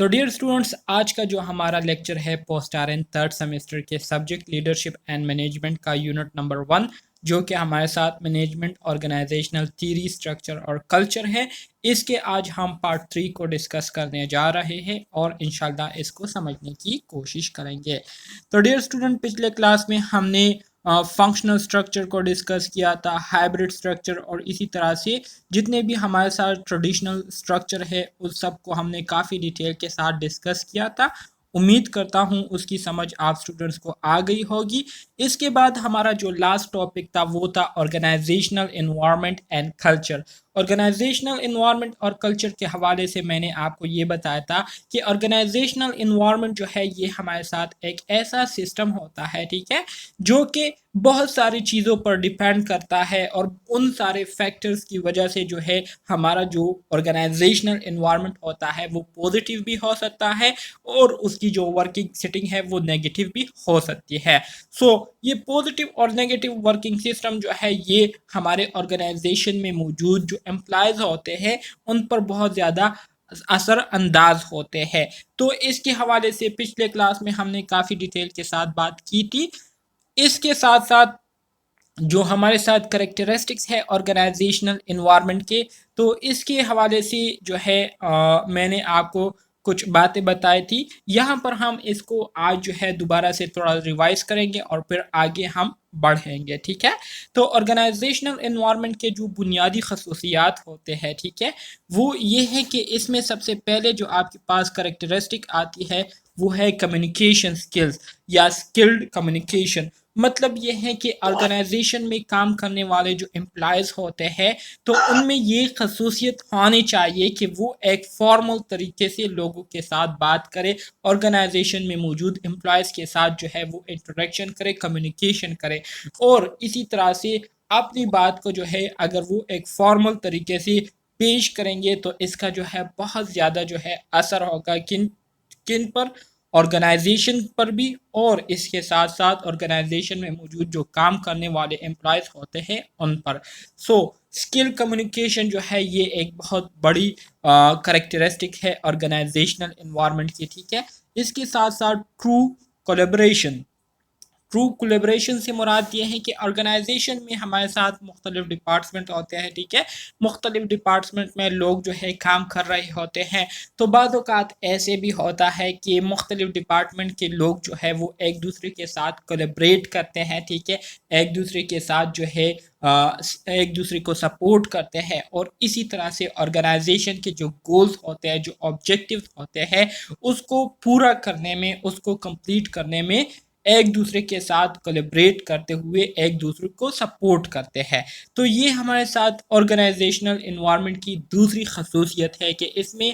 تو dear students, آج کا جو ہمارا لیکچر ہے post R N third semester کے سبجیکٹ لیڈرشپ اینڈ مینجمنٹ کا یونٹ نمبر 1، جو کہ ہمارے ساتھ مینجمنٹ، آرگنائزیشنل تھیوری، اسٹرکچر اور کلچر ہے۔ اس کے آج ہم پارٹ 3 کو ڈسکس کرنے جا رہے ہیں اور انشاءاللہ اس کو سمجھنے کی کوشش کریں گے۔ تو ڈیئر اسٹوڈنٹ، پچھلے کلاس میں ہم نے فنکشنل اسٹرکچر کو ڈسکس کیا تھا، ہائبرڈ اسٹرکچر، اور اسی طرح سے جتنے بھی ہمارے ساتھ ٹریڈیشنل اسٹرکچر ہے اس سب کو ہم نے کافی ڈیٹیل کے ساتھ ڈسکس کیا تھا۔ امید کرتا ہوں اس کی سمجھ آپ اسٹوڈنٹس کو آ گئی ہوگی۔ اس کے بعد ہمارا جو لاسٹ ٹاپک تھا وہ تھا organisational environment and culture. Organisational environment اور کلچر کے حوالے سے میں نے آپ کو یہ بتایا تھا کہ آرگنائزیشنل انوائرمنٹ جو ہے یہ ہمارے ساتھ ایک ایسا سسٹم ہوتا ہے، ٹھیک ہے، جو کہ بہت ساری چیزوں پر ڈیپینڈ کرتا ہے، اور ان سارے فیکٹرز کی وجہ سے جو ہے ہمارا جو آرگنائزیشنل انوائرمنٹ ہوتا ہے وہ پوزیٹیو بھی ہو سکتا ہے، اور اس کی جو ورکنگ سیٹنگ ہے وہ نیگیٹیو بھی ہو سکتی ہے۔ یہ پوزیٹیو اور نیگیٹیو ورکنگ سسٹم جو ہے یہ ہمارے آرگنائزیشن میں موجود جو امپلائیز ہوتے ہیں ان پر بہت زیادہ اثر انداز ہوتے ہیں۔ تو اس کے حوالے سے پچھلے کلاس میں ہم نے کافی ڈیٹیل کے ساتھ بات کی تھی۔ اس کے ساتھ ساتھ جو ہمارے ساتھ کریکٹرسٹکس ہے آرگنائزیشنل انوائرمنٹ کے، تو اس کے حوالے سے جو ہے میں نے آپ کو کچھ باتیں بتائی تھی۔ یہاں پر ہم اس کو آج جو ہے دوبارہ سے تھوڑا ریوائز کریں گے اور پھر آگے ہم بڑھیں گے، ٹھیک ہے۔ تو آرگنائزیشنل انوائرمنٹ کے جو بنیادی خصوصیات ہوتے ہیں، ٹھیک ہے، وہ یہ ہے کہ اس میں سب سے پہلے جو آپ کے پاس کریکٹرسٹک آتی ہے وہ ہے کمیونیکیشن سکلز یا سکلڈ کمیونیکیشن۔ مطلب یہ ہے کہ آرگنائزیشن میں کام کرنے والے جو امپلائیز ہوتے ہیں تو ان میں یہ خصوصیت ہونی چاہیے کہ وہ ایک فارمل طریقے سے لوگوں کے ساتھ بات کرے، آرگنائزیشن میں موجود امپلائیز کے ساتھ جو ہے وہ انٹریکشن کرے، کمیونیکیشن کرے، اور اسی طرح سے اپنی بات کو جو ہے اگر وہ ایک فارمل طریقے سے پیش کریں گے تو اس کا جو ہے بہت زیادہ جو ہے اثر ہوگا کن پر، آرگنائزیشن پر بھی، اور اس کے ساتھ ساتھ آرگنائزیشن میں موجود جو کام کرنے والے امپلائیز ہوتے ہیں ان پر۔ اسکل کمیونیکیشن جو ہے یہ ایک بہت بڑی کریکٹرسٹک ہے آرگنائزیشنل انوائرمنٹ کی، ٹھیک ہے۔ اس کے ساتھ ساتھ ٹرو کولیبریشن سے مراد یہ ہے کہ آرگنائزیشن میں ہمارے ساتھ مختلف ڈپارٹمنٹ ہوتے ہیں، ٹھیک ہے، مختلف ڈپارٹمنٹ میں لوگ جو ہے کام کر رہے ہوتے ہیں، تو بعض اوقات ایسے بھی ہوتا ہے کہ مختلف ڈپارٹمنٹ کے لوگ جو ہے وہ ایک دوسرے کے ساتھ کولیبریٹ کرتے ہیں، ٹھیک ہے، ایک دوسرے کے ساتھ جو ہے ایک دوسرے کو سپورٹ کرتے ہیں، اور اسی طرح سے آرگنائزیشن کے جو گولز ہوتے ہیں، جو آبجیکٹیوز ہوتے ہیں، اس کو پورا کرنے میں، اس کو کمپلیٹ کرنے میں ایک دوسرے کے ساتھ کولیبریٹ کرتے ہوئے ایک دوسرے کو سپورٹ کرتے ہیں۔ تو یہ ہمارے ساتھ آرگنائزیشنل انوائرمنٹ کی دوسری خصوصیت ہے کہ اس میں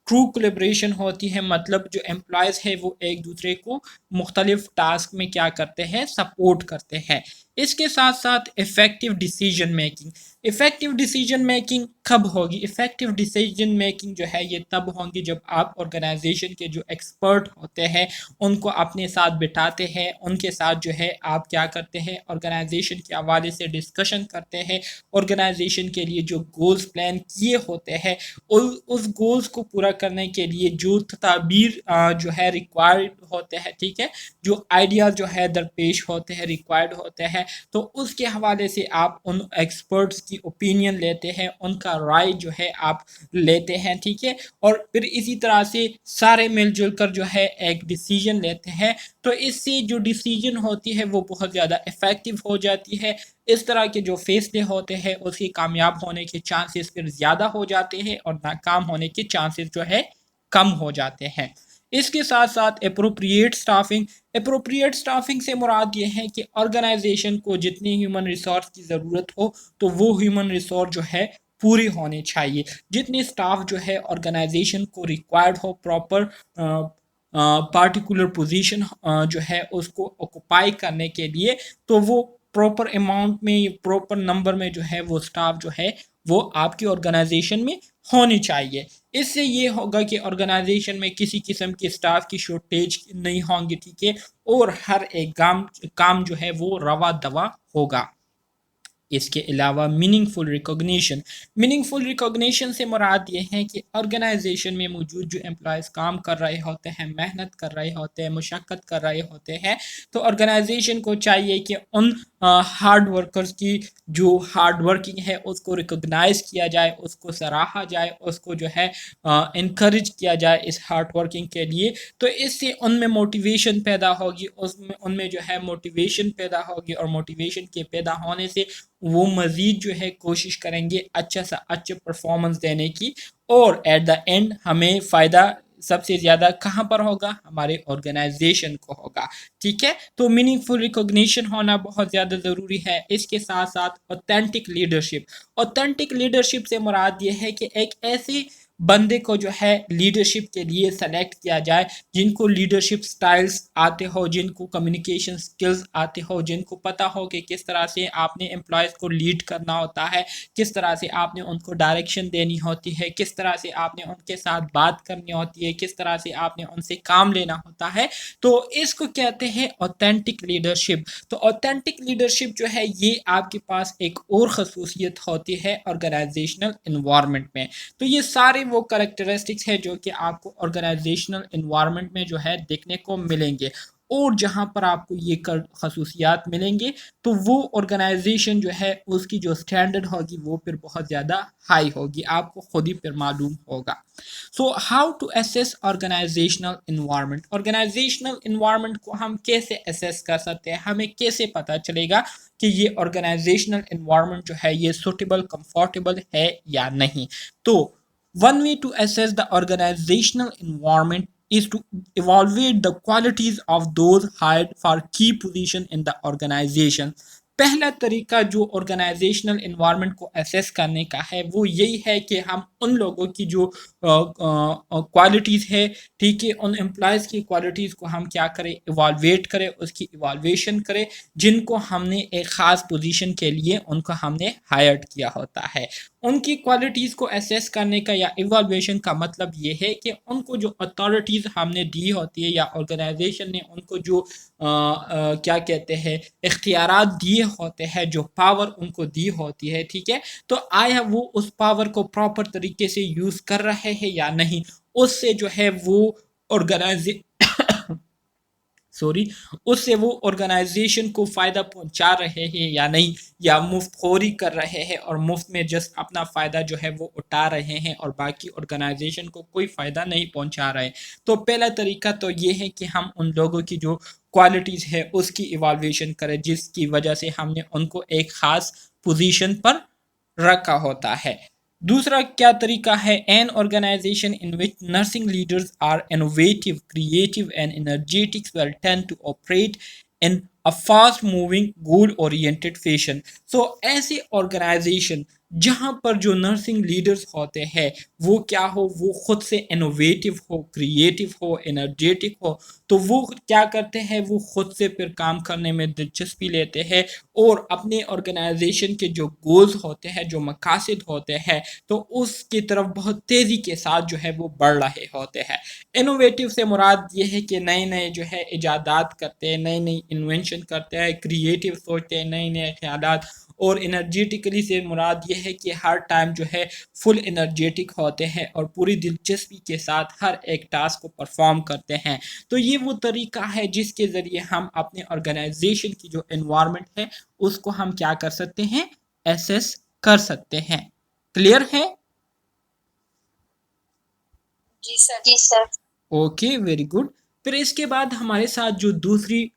ٹرو کولیبریشن ہوتی ہے، مطلب جو امپلائیز ہے وہ ایک دوسرے کو مختلف ٹاسک میں کیا کرتے ہیں، سپورٹ کرتے ہیں۔ اس کے ساتھ ساتھ effective decision making. Effective decision making کب ہوگی؟ افیکٹو ڈیسیجن میکنگ جو ہے یہ تب ہوگی جب آپ آرگنائزیشن کے جو ایکسپرٹ ہوتے ہیں ان کو اپنے ساتھ بٹھاتے ہیں، ان کے ساتھ جو ہے آپ کیا کرتے ہیں، آرگنائزیشن کے حوالے سے ڈسکشن کرتے ہیں، آرگنائزیشن کے لیے جو گولز پلان کیے ہوتے ہیں اس گولز کو پورا کرنے کے لیے جو تدابیر جو ہے ریکوائرڈ ہوتے ہیں، ٹھیک ہے، جو آئیڈیا جو ہے درپیش ہوتے ہیں، ریکوائرڈ ہوتے ہیں، تو اس کے حوالے سے آپ ان ایکسپرٹس کی اوپینین لیتے ہیں، ان کا رائے جو ہے آپ لیتے ہیں، ٹھیک ہے، اور پھر اسی طرح سے سارے مل جل کر جو ہے ایک ڈیسیجن لیتے ہیں، تو اس سے جو ڈیسیجن ہوتی ہے وہ بہت زیادہ افیکٹو ہو جاتی ہے۔ اس طرح کے جو فیصلے ہوتے ہیں اس کی کامیاب ہونے کے چانسز پھر زیادہ ہو جاتے ہیں اور ناکام ہونے کے چانسز جو ہے کم ہو جاتے ہیں۔ اس کے ساتھ ساتھ اپروپریٹ سٹافنگ۔ اپروپریٹ سٹافنگ سے مراد یہ ہے کہ آرگنائزیشن کو جتنی ہیومن ریسورس کی ضرورت ہو تو وہ ہیومن ریسورس جو ہے پوری ہونی چاہیے، جتنی سٹاف جو ہے آرگنائزیشن کو ریکوائرڈ ہو پراپر پارٹیکولر پوزیشن جو ہے اس کو آکوپائی کرنے کے لیے، تو وہ پراپر اماؤنٹ میں، پراپر نمبر میں جو ہے وہ سٹاف جو ہے وہ آپ کی آرگنائزیشن میں ہونی چاہیے۔ اس سے یہ ہوگا کہ آرگنائزیشن میں کسی قسم کی سٹاف کی شارٹیج نہیں ہوں گی، ٹھیک ہے، اور ہر ایک کام جو ہے وہ روا دوا ہوگا۔ اس کے علاوہ میننگ فل ریکوگنیشن سے مراد یہ ہے کہ آرگنائزیشن میں موجود جو امپلائز کام کر رہے ہوتے ہیں، محنت کر رہے ہوتے ہیں، مشقت کر رہے ہوتے ہیں، تو آرگنائزیشن کو چاہیے کہ ان ہارڈ ورکرز کی جو ہارڈ ورکنگ ہے اس کو ریکوگنائز کیا جائے، اس کو سراہا جائے، اس کو جو ہے انکریج کیا جائے اس ہارڈ ورکنگ کے لیے. تو اس سے ان میں موٹیویشن پیدا ہوگی، ان میں جو ہے موٹیویشن پیدا ہوگی، اور موٹیویشن کے پیدا ہونے سے وہ مزید جو ہے کوشش کریں گے اچھا سا اچھا پرفارمنس دینے کی، اور ایٹ دا اینڈ ہمیں فائدہ سب سے زیادہ کہاں پر ہوگا؟ ہمارے آرگنائزیشن کو ہوگا. ٹھیک ہے، تو میننگ فل ریکوگنیشن ہونا بہت زیادہ ضروری ہے. اس کے ساتھ ساتھ اوتھینٹک لیڈرشپ سے مراد یہ ہے کہ ایک ایسے بندے کو جو ہے لیڈرشپ کے لیے سلیکٹ کیا جائے جن کو لیڈرشپ سٹائلز آتے ہو، جن کو کمیونیکیشن سکلز آتے ہو، جن کو پتہ ہو کہ کس طرح سے آپ نے امپلائز کو لیڈ کرنا ہوتا ہے، کس طرح سے آپ نے ان کو ڈائریکشن دینی ہوتی ہے، کس طرح سے آپ نے ان کے ساتھ بات کرنی ہوتی ہے، کس طرح سے آپ نے ان سے کام لینا ہوتا ہے. تو اس کو کہتے ہیں اوتھینٹک لیڈرشپ. تو اوتھینٹک لیڈرشپ جو ہے یہ آپ کے پاس ایک اور خصوصیت ہوتی ہے آرگنائزیشنل انوائرمنٹ میں. تو یہ سارے وہ کریکٹرسٹکس ہیں جو کہ آپ کو آرگنائزیشنل انوائرمنٹ میں جو ہے دیکھنے کو ملیں گے، اور جہاں پر آپ کو یہ خصوصیات ملیں گے تو وہ آرگنائزیشن جو ہے اس کی جو سٹینڈرڈ ہوگی وہ پھر بہت زیادہ ہائی ہوگی، آپ کو خود ہی پھر معلوم ہوگا. So how to assess organisational environment. Organisational environment کو ہم کیسے ایسیس کر سکتے ہیں؟ ہمیں کیسے پتہ چلے گا کہ یہ آرگنائزیشنل انوائرمنٹ جو ہے یہ سوٹیبل کمفورٹیبل ہے یا نہیں؟ تو one way to assess the organizational environment is to evaluate the qualities of those hired for key position in the organization. پہلا طریقہ جو آرگنائزیشنل انوائرمنٹ کو ایسیس کرنے کا ہے وہ یہی ہے کہ ہم ان لوگوں کی جو کوالٹیز ہے، ٹھیک ہے، ان امپلائز کی کوالٹیز کو ہم کیا کریں؟ ایوالویٹ کریں، اس کی ایوالویشن کریں، جن کو ہم نے ایک خاص پوزیشن کے لیے ان کو ہم نے ہائرڈ کیا ہوتا ہے. ان کی کوالٹیز کو ایسیس کرنے کا یا ایوالویشن کا مطلب یہ ہے کہ ان کو جو اتھارٹیز ہم نے دی ہوتی ہے یا آرگنائزیشن نے ان کو جو کیا کہتے ہیں اختیارات دیے ہوتے ہیں، جو پاور ان کو دی ہوتی ہے، ٹھیک ہے، تو آیا وہ اس پاور کو پراپر طریقے سے یوز کر رہے ہیں یا نہیں؟ اس سے جو ہے وہ اس سے وہ آرگنائزیشن کو فائدہ پہنچا رہے ہیں یا نہیں، یا مفت خوری کر رہے ہیں اور مفت میں جسٹ اپنا فائدہ جو ہے وہ اٹھا رہے ہیں اور باقی آرگنائزیشن کو کوئی فائدہ نہیں پہنچا رہے. تو پہلا طریقہ تو یہ ہے کہ ہم ان لوگوں کی جو کوالٹیز ہے اس کی ایوالویشن کریں جس کی وجہ سے ہم نے ان کو ایک خاص پوزیشن پر رکھا ہوتا ہے. دوسرا کیا طریقہ ہے؟ An organisation in which nursing leaders are innovative, creative and energetic will tend to operate in a fast moving goal oriented fashion. So ایسے آرگنائزیشن جہاں پر جو نرسنگ لیڈرز ہوتے ہیں وہ کیا ہو؟ وہ خود سے انوویٹو ہو، کریٹو ہو، انرجیٹک ہو. تو وہ کیا کرتے ہیں؟ وہ خود سے پھر کام کرنے میں دلچسپی لیتے ہیں اور اپنے آرگنائزیشن کے جو گولز ہوتے ہیں، جو مقاصد ہوتے ہیں، تو اس کی طرف بہت تیزی کے ساتھ جو ہے وہ بڑھ رہے ہوتے ہیں. انوویٹو سے مراد یہ ہے کہ نئے نئے جو ہے ایجادات کرتے ہیں، نئی نئی انوینشن کرتے ہیں، کریٹو سوچتے ہیں، نئے نئے خیالات. اور انرجیٹکلی سے مراد یہ ہے کہ ہر ٹائم جو ہے فل انرجیٹک ہوتے ہیں اور پوری دلچسپی کے ساتھ ہر ایک ٹاسک کو پرفارم کرتے ہیں. تو یہ وہ طریقہ ہے جس کے ذریعے ہم اپنے آرگنائزیشن کی جو انوائرمنٹ ہے اس کو ہم کیا کر سکتے ہیں؟ ایسیس کر سکتے ہیں. کلیئر ہے؟ جی سر. Okay, very good. پھر اس کے بعد ہمارے ساتھ جو دوسری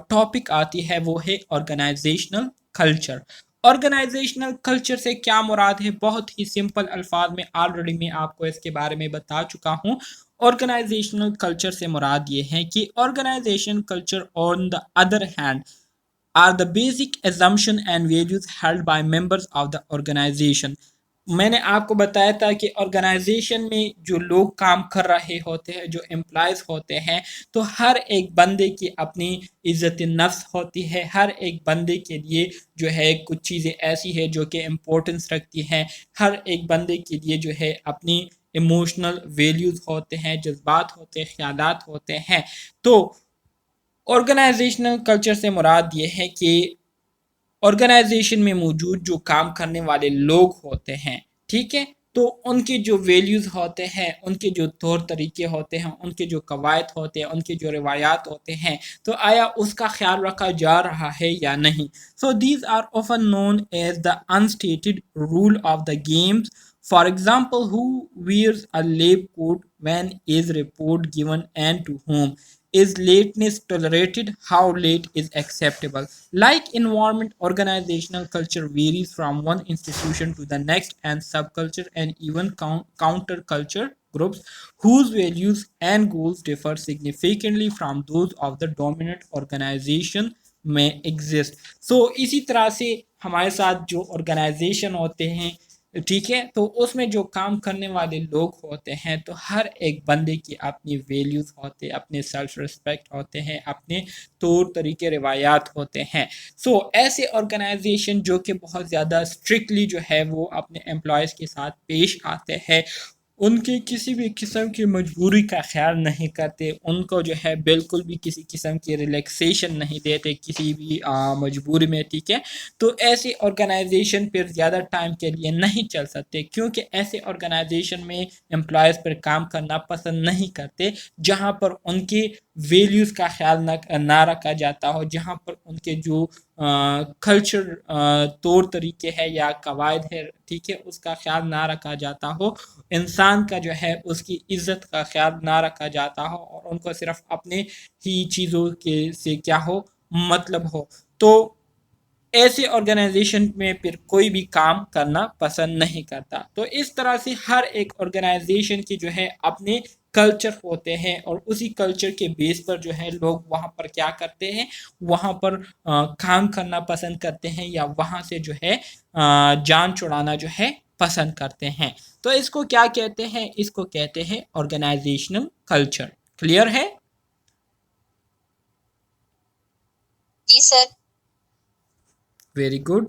ٹاپک آتی ہے وہ ہے آرگنائزیشنل کلچر. آرگنائزیشنل کلچر سے کیا مراد ہے؟ بہت ہی سمپل الفاظ میں آلریڈی میں آپ کو اس کے بارے میں بتا چکا ہوں. آرگنائزیشنل کلچر سے مراد یہ ہے کہ organisation culture on the other hand are the basic assumption and values held by members of the organization. میں نے آپ کو بتایا تھا کہ آرگنائزیشن میں جو لوگ کام کر رہے ہوتے ہیں، جو امپلائز ہوتے ہیں، تو ہر ایک بندے کی اپنی عزت نفس ہوتی ہے. ہر ایک بندے کے لیے جو ہے کچھ چیزیں ایسی ہے جو کہ امپورٹنس رکھتی ہیں. ہر ایک بندے کے لیے جو ہے اپنی ایموشنل ویلیوز ہوتے ہیں، جذبات ہوتے ہیں، خیالات ہوتے ہیں. تو آرگنائزیشنل کلچر سے مراد یہ ہے کہ آرگنائزیشن میں موجود جو کام کرنے والے لوگ ہوتے ہیں، ٹھیک ہے، تو ان کے جو ویلیوز ہوتے ہیں، ان کے جو طور طریقے ہوتے ہیں، ان کے جو قواعد ہوتے ہیں، ان کے جو روایات ہوتے ہیں، تو آیا اس کا خیال رکھا جا رہا ہے یا نہیں. So these are often known as the unstated rule of the games. For example, who wears a lab coat when is report given and to whom? Is lateness tolerated? How late is acceptable? Like environment, organizational culture varies from one institution to the next, and subculture and even counterculture groups whose values and goals differ significantly from those of the dominant organization میں exist. سو اسی طرح سے ہمارے ساتھ جو organization ہوتے ہیں، ٹھیک ہے، تو اس میں جو کام کرنے والے لوگ ہوتے ہیں، تو ہر ایک بندے کی اپنی ویلیوز ہوتے ہیں، اپنے سیلف رسپیکٹ ہوتے ہیں، اپنے طور طریقے روایات ہوتے ہیں. سو ایسے آرگنائزیشن جو کہ بہت زیادہ اسٹرکٹلی جو ہے وہ اپنے امپلائیز کے ساتھ پیش آتے ہیں، ان کی کسی بھی قسم کی مجبوری کا خیال نہیں کرتے، ان کو جو ہے بالکل بھی کسی قسم کی ریلیکسیشن نہیں دیتے کسی بھی مجبوری میں، ٹھیک ہے، تو ایسی آرگنائزیشن پھر زیادہ ٹائم کے لیے نہیں چل سکتے، کیونکہ ایسے آرگنائزیشن میں امپلائیز پر کام کرنا پسند نہیں کرتے جہاں پر ان کی ویلیوز کا خیال نہ رکھا جاتا ہو، جہاں پر ان کے جو کلچر طور طریقے ہے یا قواعد ہے، ٹھیک ہے، اس کا خیال نہ رکھا جاتا ہو، انسان کا جو ہے اس کی عزت کا خیال نہ رکھا جاتا ہو، اور ان کو صرف اپنے ہی چیزوں کے سے کیا ہو مطلب ہو، تو ایسے آرگنائزیشن میں پھر کوئی بھی کام کرنا پسند نہیں کرتا. تو اس طرح سے ہر ایک آرگنائزیشن کی جو ہے اپنے کلچر ہوتے ہیں، اور اسی کلچر کے بیس پر جو ہے لوگ وہاں پر کیا کرتے ہیں، وہاں پر کام کرنا پسند کرتے ہیں، یا وہاں سے جو ہے جان چھڑانا جو ہے پسند کرتے ہیں. تو اس کو کیا کہتے ہیں؟ اس کو کہتے ہیں آرگنائزیشنل کلچر. کلیئر ہے؟ جی سر. Very good.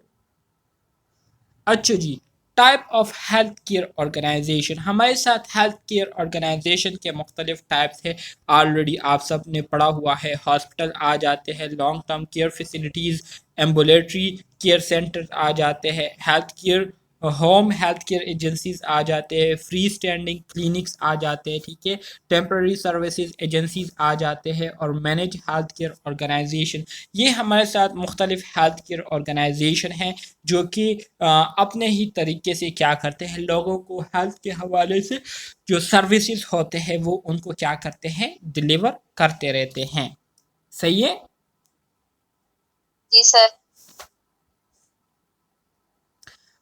اچھا جی، type of health care organization. ہمارے ساتھ ہیلتھ کیئر آرگنائزیشن کے مختلف ٹائپس ہیں، آلریڈی آپ سب نے پڑھا ہوا ہے. ہاسپٹل آ جاتے ہیں، long term care facilities, ambulatory care center آ جاتے ہیں، health care home health care agencies آ جاتے ہیں، فری اسٹینڈنگ کلینکس آ جاتے ہیں، ٹھیک ہے، ٹیمپرری سروسز ایجنسیز آ جاتے ہیں، اور مینج ہیلتھ کیئر آرگنائزیشن. یہ ہمارے ساتھ مختلف ہیلتھ کیئر آرگنائزیشن ہیں جو کہ اپنے ہی طریقے سے کیا کرتے ہیں، لوگوں کو ہیلتھ کے حوالے سے جو سروسز ہوتے ہیں وہ ان کو کیا کرتے ہیں، ڈیلیور کرتے رہتے ہیں. صحیح ہے؟ جی سر.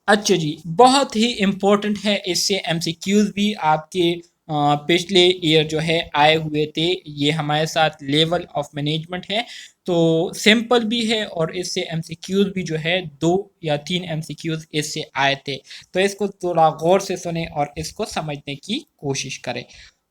اچھا جی، بہت ہی امپورٹنٹ ہے، اس سے ایم سی کیوز بھی آپ کے پچھلے ایئر جو ہے آئے ہوئے تھے. یہ ہمارے ساتھ لیول آف مینجمنٹ ہے، تو سمپل بھی ہے، اور اس سے ایم سی کیوز بھی جو ہے 2 یا 3 ایم سی کیوز اس سے آئے تھے. تو اس کو تھوڑا غور سے سنیں اور اس کو سمجھنے کی کوشش کریں.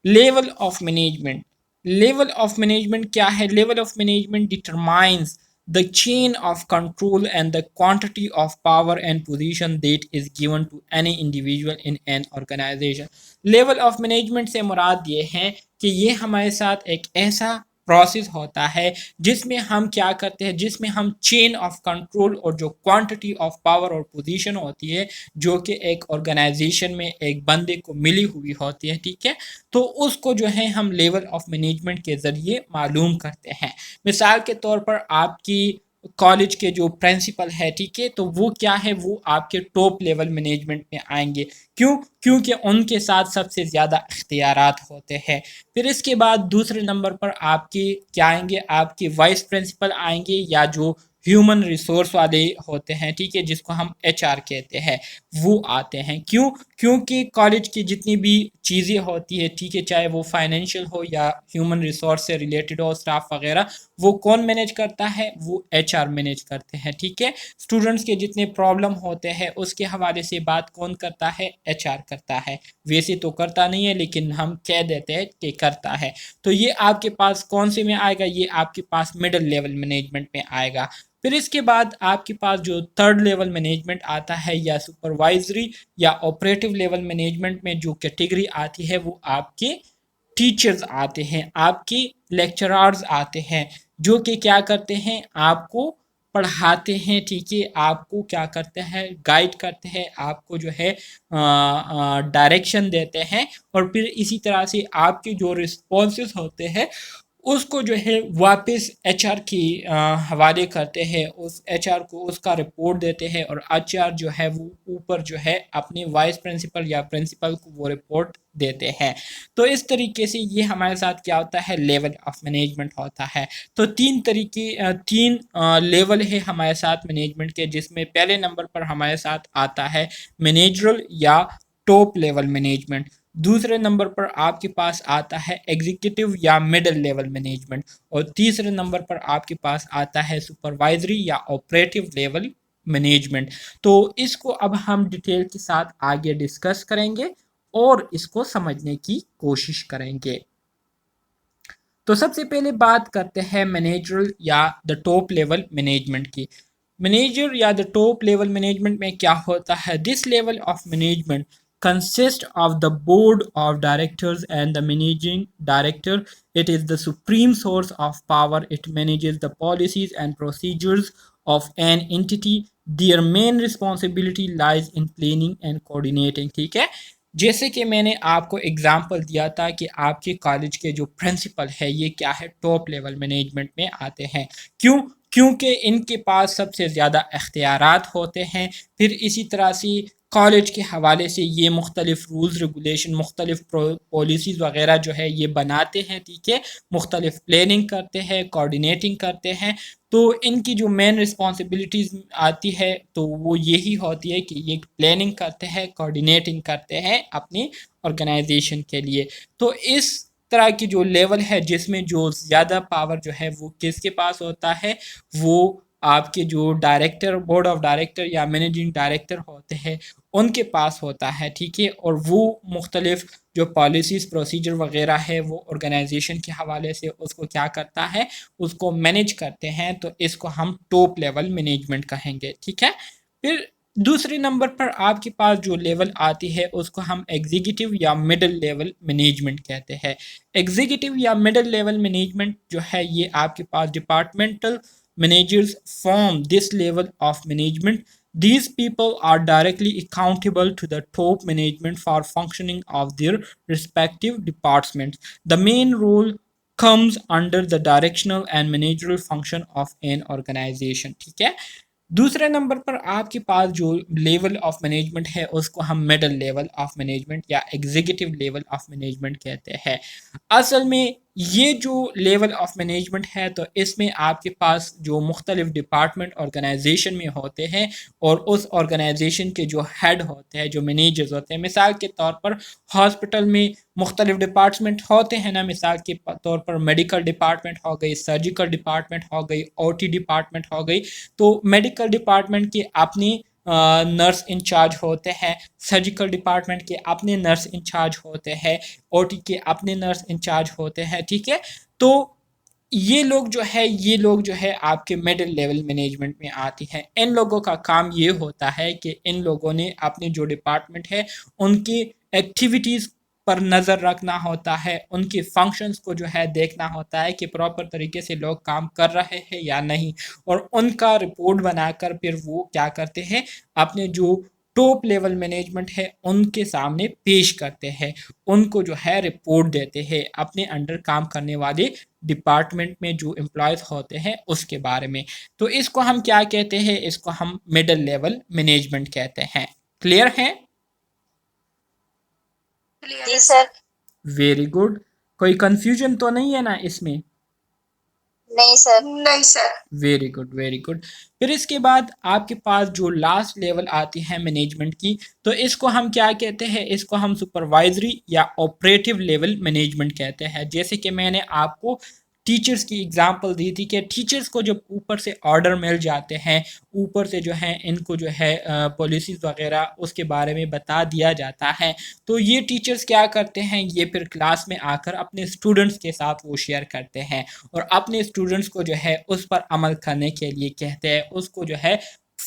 Level of management. Level of management کیا ہے؟ Level of management determines the chain of control and the quantity of power and position that is given to any individual in an organization. Level of management سے مراد یہ ہے کہ یہ ہمارے ساتھ ایک ایسا پروسیس ہوتا ہے جس میں ہم کیا کرتے ہیں، جس میں ہم چین آف کنٹرول اور جو کوانٹٹی آف پاور اور پوزیشن ہوتی ہے جو کہ ایک آرگنائزیشن میں ایک بندے کو ملی ہوئی ہوتی ہے، ٹھیک ہے، تو اس کو جو ہے ہم لیول آف مینجمنٹ کے ذریعے معلوم کرتے ہیں. مثال کے طور پر آپ کی کالج کے جو پرنسپل ہے، ٹھیک ہے، تو وہ کیا ہے، وہ آپ کے ٹاپ لیول مینجمنٹ میں آئیں گے. کیونکہ ان کے ساتھ سب سے زیادہ اختیارات ہوتے ہیں. پھر اس کے بعد دوسرے نمبر پر آپ کے کیا آئیں گے، آپ کے وائس پرنسپل آئیں گے، یا جو ہیومن ریسورس والے ہوتے ہیں، ٹھیک ہے، جس کو ہم ایچ آر کہتے ہیں، وہ آتے ہیں. کیونکہ کالج کی جتنی بھی چیزیں ہوتی ہے، ٹھیک ہے، چاہے وہ فائنینشیل ہو یا ہیومن ریسورس سے ریلیٹڈ ہو، اسٹاف وغیرہ، وہ کون مینیج کرتا ہے؟ وہ ایچ آر مینیج کرتے ہیں، ٹھیک ہے. اسٹوڈنٹس کے جتنے پرابلم ہوتے ہیں اس کے حوالے سے بات کون کرتا ہے؟ ایچ آر کرتا ہے. ویسے تو کرتا نہیں ہے، لیکن ہم کہہ دیتے ہیں کہ کرتا ہے. تو یہ آپ کے پاس کون سے میں آئے گا؟ یہ آپ کے پاس مڈل لیول مینجمنٹ میں آئے گا. پھر اس کے بعد آپ کے پاس جو تھرڈ لیول مینجمنٹ آتا ہے، یا سپروائزری یا آپریٹو لیول مینجمنٹ میں جو کیٹیگری آتی ہے، وہ آپ کے ٹیچرز آتے ہیں، آپ کے لیکچرارز آتے ہیں، جو کہ کیا کرتے ہیں، آپ کو پڑھاتے ہیں، ٹھیک ہے، آپ کو کیا کرتے ہیں، گائیڈ کرتے ہیں، آپ کو جو ہے ڈائریکشن دیتے ہیں، اور پھر اسی طرح سے آپ کے جو رسپانسز ہوتے ہیں اس کو جو ہے واپس ایچ آر کی حوالے کرتے ہیں، اس ایچ آر کو اس کا رپورٹ دیتے ہیں، اور ایچ آر جو ہے وہ اوپر جو ہے اپنے وائس پرنسپل یا پرنسپل کو وہ رپورٹ دیتے ہیں۔ تو اس طریقے سے یہ ہمارے ساتھ کیا ہوتا ہے، لیول آف مینجمنٹ ہوتا ہے۔ تو تین لیول ہے ہمارے ساتھ مینجمنٹ کے، جس میں پہلے نمبر پر ہمارے ساتھ آتا ہے مینیجرل یا ٹاپ لیول مینجمنٹ، دوسرے نمبر پر آپ کے پاس آتا ہے ایگزیکٹو یا مڈل لیول مینجمنٹ، اور تیسرے نمبر پر آپ کے پاس آتا ہے سپروائزری یا آپریٹو لیول مینجمنٹ۔ تو اس کو اب ہم ڈیٹیل کے ساتھ آگے ڈسکس کریں گے اور اس کو سمجھنے کی کوشش کریں گے۔ تو سب سے پہلے بات کرتے ہیں مینیجرل یا دا ٹاپ لیول مینجمنٹ کی۔ مینیجر یا دا ٹاپ لیول مینجمنٹ میں کیا ہوتا ہے، this level of management consist of the board of directors and the managing director. It is the supreme source of power. It manages the policies and procedures of an entity. Their main responsibility lies in planning and coordinating. ٹھیک ہے، جیسے کہ میں نے آپ کو example دیا تھا کہ آپ کے کالج کے جو پرنسپل ہے یہ کیا ہے، ٹاپ لیول مینجمنٹ میں آتے ہیں۔ کیونکہ ان کے پاس سب سے زیادہ اختیارات ہوتے ہیں، پھر اسی طرح سے کالج کے حوالے سے یہ مختلف رولز ریگولیشن، مختلف پالیسیز وغیرہ جو ہے یہ بناتے ہیں، ٹھیک ہے، مختلف پلاننگ کرتے ہیں، کوآرڈینیٹنگ کرتے ہیں۔ تو ان کی جو مین رسپانسبلٹیز آتی ہے تو وہ یہی ہوتی ہے کہ یہ پلاننگ کرتے ہیں، کوآرڈینیٹنگ کرتے ہیں اپنی آرگنائزیشن کے لیے۔ تو اس طرح کی جو لیول ہے جس میں جو زیادہ پاور جو ہے وہ کس کے پاس ہوتا ہے، وہ آپ کے جو ڈائریکٹر، بورڈ آف ڈائریکٹر یا مینیجنگ ڈائریکٹر ہوتے ہیں ان کے پاس ہوتا ہے، ٹھیک ہے، اور وہ مختلف جو پالیسیز پروسیجر وغیرہ ہے وہ آرگنائزیشن کے حوالے سے اس کو کیا کرتا ہے، اس کو مینیج کرتے ہیں۔ تو اس کو ہم ٹاپ لیول مینجمنٹ کہیں گے، ٹھیک ہے۔ پھر دوسرے نمبر پر آپ کے پاس جو لیول آتی ہے اس کو ہم ایگزیکٹو یا مڈل لیول مینجمنٹ کہتے ہیں۔ ایگزیکٹو یا مڈل لیول مینجمنٹ جو ہے یہ آپ کے پاس departmental managers form this level of management. These people are directly accountable to the top management for functioning of their respective departments. The main role comes under the directional and managerial function of an organization. ٹھیک ہے، دوسرے number پر آپ کے پاس جو level of management ہے اس کو ہم middle level of management یا ایگزیکٹو لیول آف مینجمنٹ کہتے ہیں۔ اصل میں یہ جو لیول آف مینجمنٹ ہے تو اس میں آپ کے پاس جو مختلف ڈپارٹمنٹ آرگنائزیشن میں ہوتے ہیں اور اس آرگنائزیشن کے جو ہیڈ ہوتے ہیں، جو مینیجرز ہوتے ہیں، مثال کے طور پر ہاسپٹل میں مختلف ڈپارٹمنٹ ہوتے ہیں نا، مثال کے طور پر میڈیکل ڈپارٹمنٹ ہو گئی، سرجیکل ڈپارٹمنٹ ہو گئی، او ٹی ڈپارٹمنٹ ہو گئی۔ تو میڈیکل ڈپارٹمنٹ کے اپنی نرس انچارج ہوتے ہیں، سرجیکل ڈپارٹمنٹ کے اپنے نرس انچارج ہوتے ہیں، او ٹی کے اپنے نرس انچارج ہوتے ہیں، ٹھیک ہے۔ تو یہ لوگ جو ہے آپ کے مڈل لیول مینجمنٹ میں آتی ہیں۔ ان لوگوں کا کام یہ ہوتا ہے کہ ان لوگوں نے اپنے جو ڈپارٹمنٹ ہے ان کی ایکٹیویٹیز پر نظر رکھنا ہوتا ہے، ان کے فنکشنز کو جو ہے دیکھنا ہوتا ہے کہ پراپر طریقے سے لوگ کام کر رہے ہیں یا نہیں، اور ان کا رپورٹ بنا کر پھر وہ کیا کرتے ہیں، اپنے جو ٹاپ لیول مینجمنٹ ہے ان کے سامنے پیش کرتے ہیں، ان کو جو ہے رپورٹ دیتے ہیں اپنے انڈر کام کرنے والے ڈپارٹمنٹ میں جو امپلائز ہوتے ہیں اس کے بارے میں۔ تو اس کو ہم کیا کہتے ہیں، اس کو ہم مڈل لیول مینجمنٹ کہتے ہیں۔ کلیئر ہے؟ جی سر۔ ویری گڈ، کوئی کنفیوژن تو نہیں ہے نا اس میں؟ نہیں سر۔ نہیں sir. Very good very good. پھر اس کے بعد آپ کے پاس جو لاسٹ لیول آتی ہے مینجمنٹ کی، تو اس کو ہم کیا کہتے ہیں، اس کو ہم سپروائزری یا آپریٹو لیول مینجمنٹ کہتے ہیں۔ جیسے کہ میں نے آپ کو ٹیچرز کی اگزامپل دی تھی کہ ٹیچرز کو جب اوپر سے آرڈر مل جاتے ہیں، اوپر سے جو ہے ان کو جو ہے پالیسیز وغیرہ اس کے بارے میں بتا دیا جاتا ہے، تو یہ ٹیچرز کیا کرتے ہیں، یہ پھر کلاس میں آ کر اپنے اسٹوڈنٹس کے ساتھ وہ شیئر کرتے ہیں اور اپنے اسٹوڈنٹس کو جو ہے اس پر عمل کرنے کے لیے کہتے ہیں، اس کو جو ہے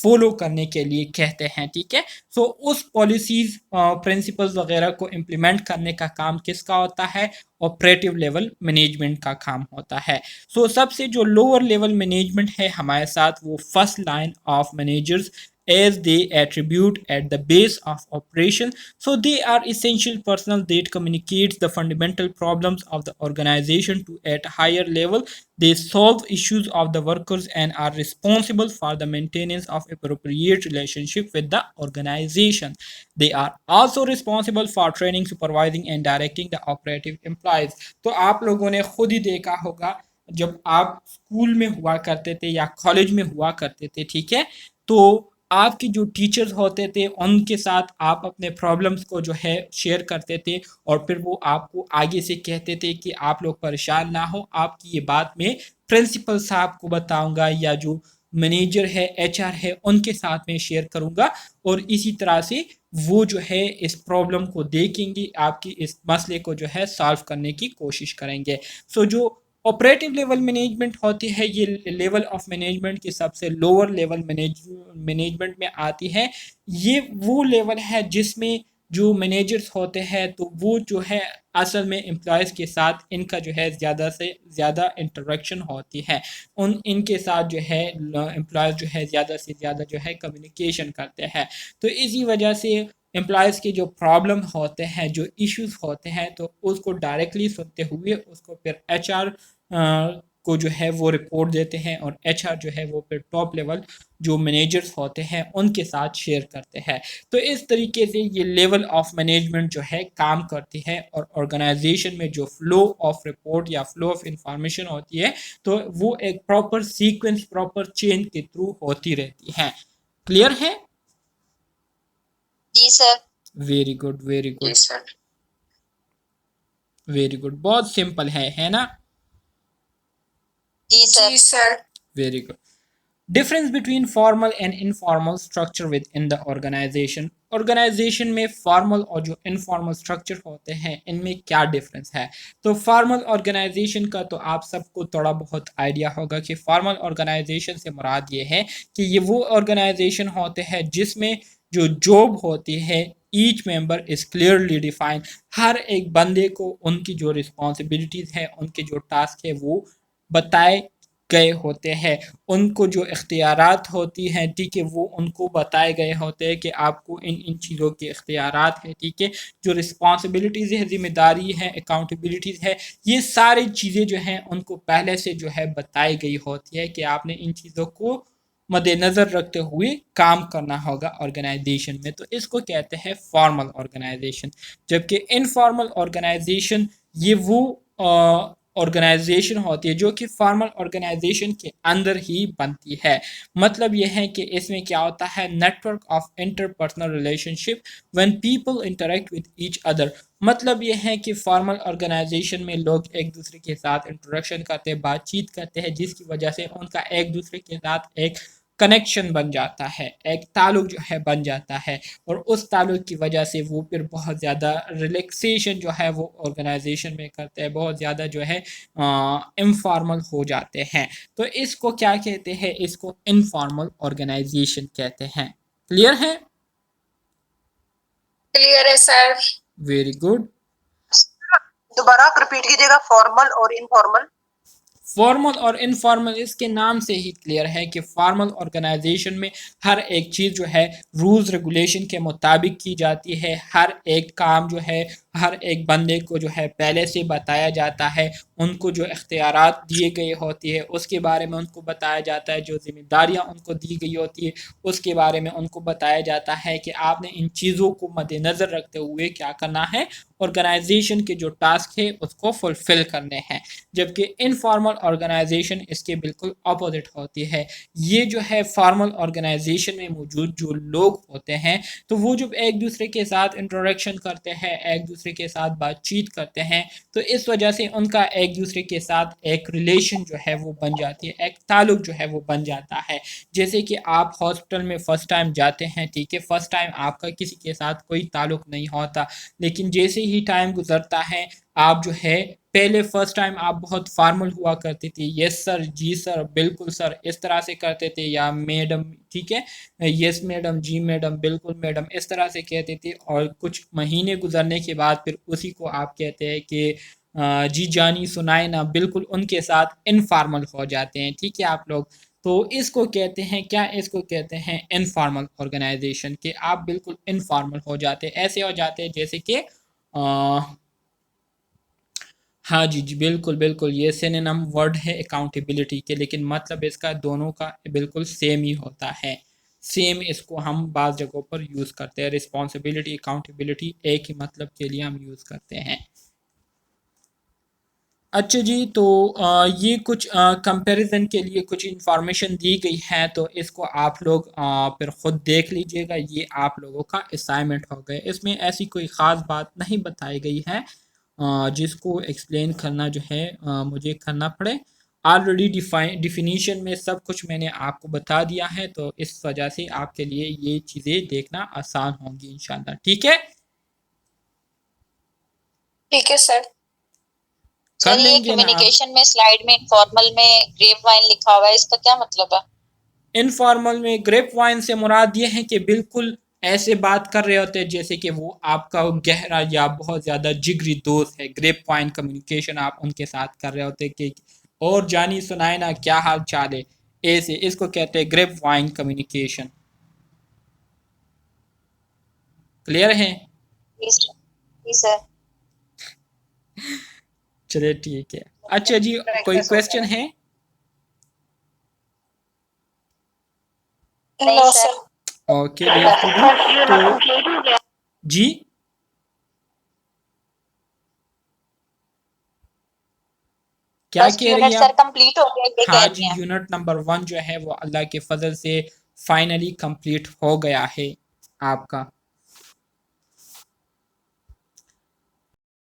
فالو کرنے کے لیے کہتے ہیں. ٹھیک ہے. سو اس پالیسیز پرنسپلز وغیرہ کو امپلیمنٹ کرنے کا کام کس کا ہوتا ہے؟ آپریٹو لیول مینجمنٹ کا کام ہوتا ہے. سو سب سے جو لوور لیول مینجمنٹ ہے ہمارے ساتھ وہ first line of managers as they attribute at the base of operation. So they are essential personnel that communicates the fundamental problems of the organization to at higher level. They solve issues of the workers and are responsible for the maintenance of appropriate relationship with the organization. They are also responsible for training, supervising and directing the operative employees. تو آپ لوگوں نے خود ہی دیکھا ہوگا جب آپ school میں ہوا کرتے تھے یا کالج میں ہوا کرتے تھے. ٹھیک ہے. تو آپ کے جو ٹیچرز ہوتے تھے ان کے ساتھ آپ اپنے پرابلمس کو جو ہے شیئر کرتے تھے اور پھر وہ آپ کو آگے سے کہتے تھے کہ آپ لوگ پریشان نہ ہو, آپ کی یہ بات میں پرنسپل صاحب کو بتاؤں گا یا جو مینیجر ہے ایچ آر ہے ان کے ساتھ میں شیئر کروں گا, اور اسی طرح سے وہ جو ہے اس پرابلم کو دیکھیں گے, آپ کی اس مسئلے کو جو ہے سالو کرنے کی کوشش کریں گے. سو جو آپریٹو لیول مینجمنٹ ہوتی ہے یہ لیول آف مینجمنٹ کی سب سے لوور لیول مینجمنٹ میں آتی ہے. یہ وہ لیول ہے جس میں جو مینیجرز ہوتے ہیں تو وہ جو ہے اصل میں امپلائیز کے ساتھ ان کا جو ہے زیادہ سے زیادہ انٹریکشن ہوتی ہے, ان کے ساتھ جو ہے امپلائیز جو ہے زیادہ سے زیادہ جو ہے کمیونیکیشن کرتے ہیں. تو اسی وجہ سے امپلائیز کے جو پرابلم ہوتے ہیں, جو ایشوز ہوتے ہیں, تو اس کو ڈائریکٹلی سنتے ہوئے اس کو پھر ایچ آر کو جو ہے وہ رپورٹ دیتے ہیں, اور ایچ آر جو ہے وہ پھر ٹاپ لیول جو مینیجرز ہوتے ہیں ان کے ساتھ شیئر کرتے ہیں. تو اس طریقے سے یہ لیول آف مینجمنٹ جو ہے کام کرتی ہے, اور آرگنائزیشن میں جو فلو آف رپورٹ یا فلو آف انفارمیشن ہوتی ہے تو وہ ایک پراپر سیکوینس, پراپر چین کے تھرو ہوتی رہتی ہے. کلیئر ہے؟ جی sir. Very good, very good, very good. بہت سمپل ہے نا؟ جی sir. Very good. Difference between formal and informal structure with in the organization. Organization میں فارمل اور جو انفارمل اسٹرکچر ہوتے ہیں ان میں کیا ڈفرینس ہے؟ تو فارمل آرگنائزیشن کا تو آپ سب کو تھوڑا بہت آئیڈیا ہوگا کہ فارمل آرگنائزیشن سے مراد یہ ہے کہ یہ وہ آرگنائزیشن ہوتے ہیں جس میں جو جاب ہوتی ہے each member is clearly define. ہر ایک بندے کو ان کی جو رسپانسبلٹیز ہے, ان کے جو ٹاسک ہے وہ بتائے گئے ہوتے ہیں, ان کو جو اختیارات ہوتی ہیں, ٹھیک ہے, وہ ان کو بتائے گئے ہوتے ہیں کہ آپ کو ان چیزوں کے اختیارات ہیں. ٹھیک ہے. جو رسپانسبلٹیز ہے, ذمہ داری ہے, اکاؤنٹیبلٹیز ہے, یہ ساری چیزیں جو ہیں ان کو پہلے سے جو ہے بتائی گئی ہوتی ہے کہ آپ نے ان چیزوں کو مد نظر رکھتے ہوئے کام کرنا ہوگا آرگنائزیشن میں. تو اس کو کہتے ہیں فارمل آرگنائزیشن. جبکہ انفارمل آرگنائزیشن یہ وہ آرگنائزیشن ہوتی ہے جو کہ فارمل آرگنائزیشن کے اندر ہی بنتی ہے. مطلب یہ ہے کہ اس میں کیا ہوتا ہے, network of interpersonal relationship when people interact with each other. مطلب یہ ہے کہ فارمل آرگنائزیشن میں لوگ ایک دوسرے کے ساتھ انٹریکشن کرتے ہیں, بات چیت کرتے ہیں, جس کی وجہ سے ان کا ایک دوسرے کے ساتھ ایک کنیکشن بن جاتا ہے, ایک تعلق جو ہے بن جاتا ہے, اور اس تعلق کی وجہ سے وہ پھر بہت زیادہ ریلیکسیشن جو ہے وہ آرگنائزیشن میں کرتے ہیں, بہت زیادہ جو ہے انفارمل ہو جاتے ہیں. تو اس کو کیا کہتے ہیں؟ اس کو انفارمل آرگنائزیشن کہتے ہیں. کلیئر ہے؟ کلیئر ہے سر. Very good. دوبارہ ریپیٹ کیجیے گا, فارمل اور انفارمل. فارمل اور انفارمل اس کے نام سے ہی کلیئر ہے کہ فارمل آرگنائزیشن میں ہر ایک چیز جو ہے رولز ریگولیشن کے مطابق کی جاتی ہے. ہر ایک کام جو ہے ہر ایک بندے کو جو ہے پہلے سے بتایا جاتا ہے, ان کو جو اختیارات دیے گئے ہوتی ہے اس کے بارے میں ان کو بتایا جاتا ہے, جو ذمہ داریاں ان کو دی گئی ہوتی ہے اس کے بارے میں ان کو بتایا جاتا ہے کہ آپ نے ان چیزوں کو مد نظر رکھتے ہوئے کیا کرنا ہے, آرگنائزیشن کے جو ٹاسک ہے اس کو فلفل کرنے ہیں. جبکہ انفارمل آرگنائزیشن اس کے بالکل اپوزٹ ہوتی ہے. یہ جو ہے فارمل آرگنائزیشن میں موجود جو لوگ ہوتے ہیں تو وہ جب ایک دوسرے کے ساتھ انٹریکشن کرتے ہیں, ایک دوسرے کے ساتھ بات چیت کرتے ہیں, تو اس وجہ سے ان کا ایک دوسرے کے ساتھ ایک ریلیشن جو ہے وہ بن جاتی ہے, ایک تعلق جو ہے وہ بن جاتا ہے. جیسے کہ آپ ہاسپٹل میں فرسٹ ٹائم جاتے ہیں, ٹھیک ہے, فرسٹ ٹائم آپ کا کسی کے ساتھ کوئی تعلق نہیں ہوتا, لیکن جیسے ہی ٹائم گزرتا ہے آپ جو ہے پہلے فرسٹ ٹائم آپ بہت فارمل ہوا کرتے تھے، یس سر، جی سر، بالکل سر، اس طرح سے کرتے تھے، یا میڈم، ٹھیک ہے، یس میڈم، جی میڈم، بالکل میڈم، اس طرح سے کہتے تھے. اور کچھ مہینے گزرنے کے بعد پھر اسی کو آپ کہتے ہیں کہ جی جانی سنائے نا، بالکل ان کے ساتھ انفارمل ہو جاتے ہیں. ٹھیک ہے آپ لوگ، تو اس کو کہتے ہیں کیا، اس کو کہتے ہیں انفارمل آرگنائزیشن، کہ آپ بالکل انفارمل ہو جاتے ہیں، ایسے ہو جاتے ہیں جیسے کہ ہاں جی جی بالکل بالکل، یہ سینونم ورڈ ہے اکاؤنٹیبلٹی کے، لیکن مطلب اس کا دونوں کا بالکل سیم ہی ہوتا ہے. سیم اس کو ہم بعض جگہوں پر یوز کرتے ہیں، رسپانسبلٹی، اکاؤنٹیبلٹی ایک ہی مطلب کے لیے ہم یوز کرتے ہیں. اچھا جی، تو یہ کچھ کمپیریزن کے لیے کچھ انفارمیشن دی گئی ہے، تو اس کو آپ لوگ پھر خود دیکھ لیجئے گا. یہ آپ لوگوں کا اسائنمنٹ ہو گئے. اس میں ایسی کوئی خاص بات نہیں بتائی گئی ہے جس کو ایکسپلین کرنا جو ہے مجھے کرنا پڑے. آلریڈی ڈیفینیشن میں سب کچھ میں نے آپ کو بتا دیا ہے، تو اس وجہ سے آپ کے لیے یہ چیزیں دیکھنا آسان ہوں گی انشاءاللہ. ٹھیک ہے، ٹھیک ہے سر. کر سر، یہ لیں گے نا آپ. کمیونیکیشن میں سلائیڈ میں انفارمل میں گریپ وائن لکھا ہوا ہے، اس کا کیا مطلب ہے؟ انفارمل میں گریپ وائن سے مراد یہ ہے کہ بالکل ایسے بات کر رہے ہوتے ہیں جیسے کہ وہ آپ کا گہرا یا بہت زیادہ جگری دوست ہے. گریپ وائن کمیونیکیشن آپ ان کے ساتھ کر رہے ہوتے کہ اور جانی سنائے نا کیا حال چال ہے، ایسے اس کو کہتے ہیں گریپ وائن کمیونیکیشن. کلیئر ہے؟ جی سر. چلے ٹھیک ہے. اچھا جی، کوئی کویسچن ہے؟ نہیں سر. اوکے تو جی کیا فرسٹ کہہ رہی یونٹ ہیں سر آپ؟ کمپلیٹ ہو گیا، یہ ہاں کہہ جی، رہی ہیں. یونٹ نمبر 1 جو ہے وہ اللہ کے فضل سے فائنلی کمپلیٹ ہو گیا ہے آپ کا.